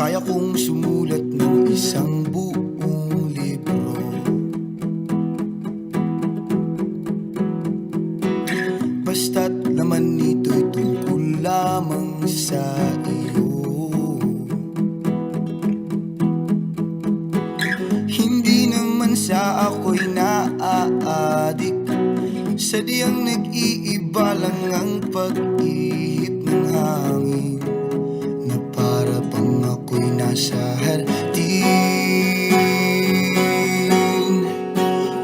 Kaya kong sumulat ng isang buong libro. Basta't laman nito'y tungkol lamang sa iyo. Hindi naman sa ako'y naaadik, sadyang nag-iiba lang ang pag-ihip ng hangin, na para bang ako'y nasa hardin.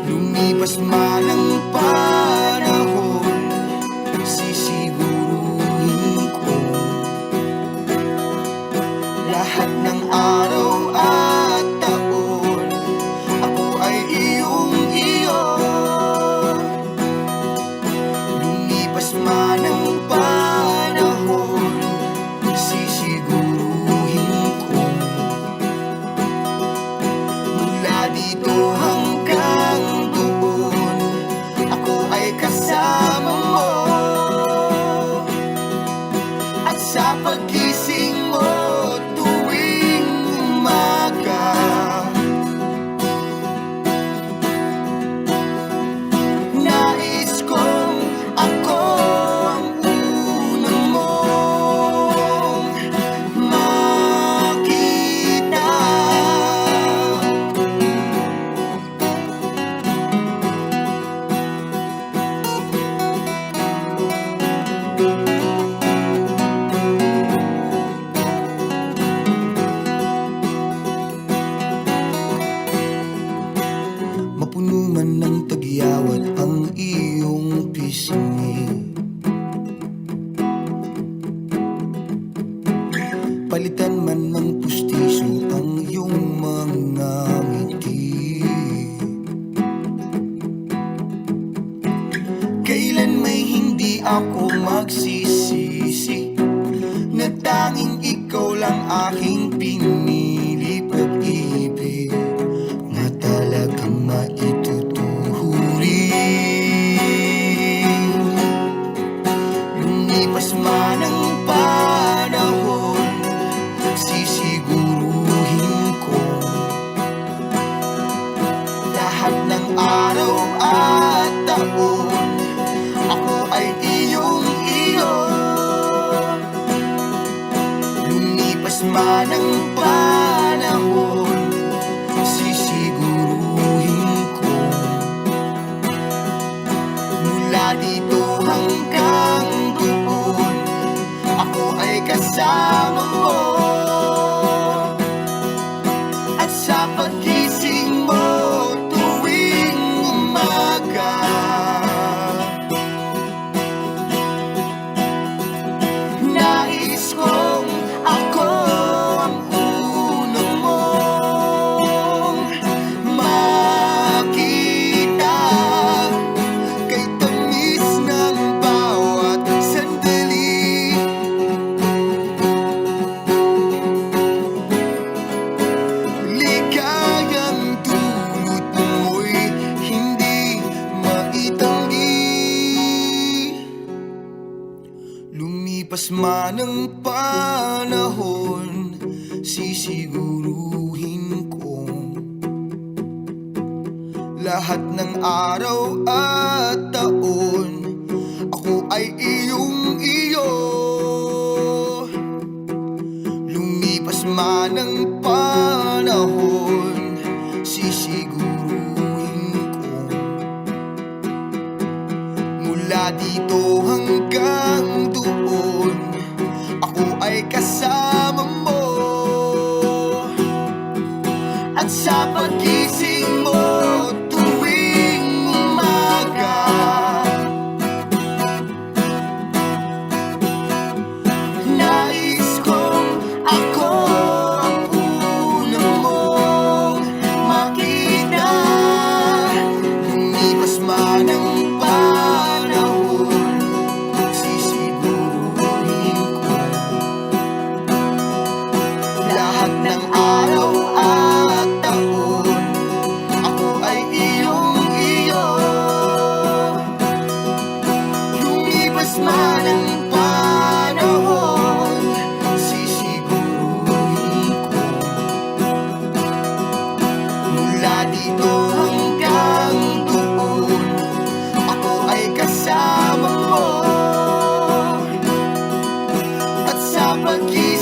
Lumipas man ang panahon, sisiguruhin ko lahat ng araw at taon, ako ay iyong-iyo. Lumipas man ang panahon, sisiguruhin ko mula dito hanggang doon, ako ay kasama mo. At sa pagising mo tuwing umaga, nais kong ako ang unang mong makita. Mapuno man ng tagyawat ang iyong pisngi, palitan man ng pustiso ang iyong mga ngiti. Kailan may hindi ako magsisisi, na tanging ikaw lang aking pinili. Pag-ibig na talagang maituturing. Lumipas man ang panahon, sisiguruhin ko lahat ng araw at taon, ako ay iyong-iyo. Lumipas man ang panahon, sisiguruhin ko mula dito hanggang doon, ako ay kasama mo. At sa pagising mo tuwing umaga, nais kong ako ang unang mong makita. Kay tamis ng bawat sandali, ligayang dulot mo'y hindi maitanggi. Lumipas man ang panahon, sisiguruhin ko lahat ng araw at taon, ako ay iyong-iyo. Lumipas man ang panahon, sisiguruhin ko mula dito hanggang doon, ako ay kasama mo. At sa pagising mo tuwing umaga, nais kong ako ang unang mong makita. Lumipas man ang panahon, sisiguruhin ko lahat ng araw at taon, pag-ibig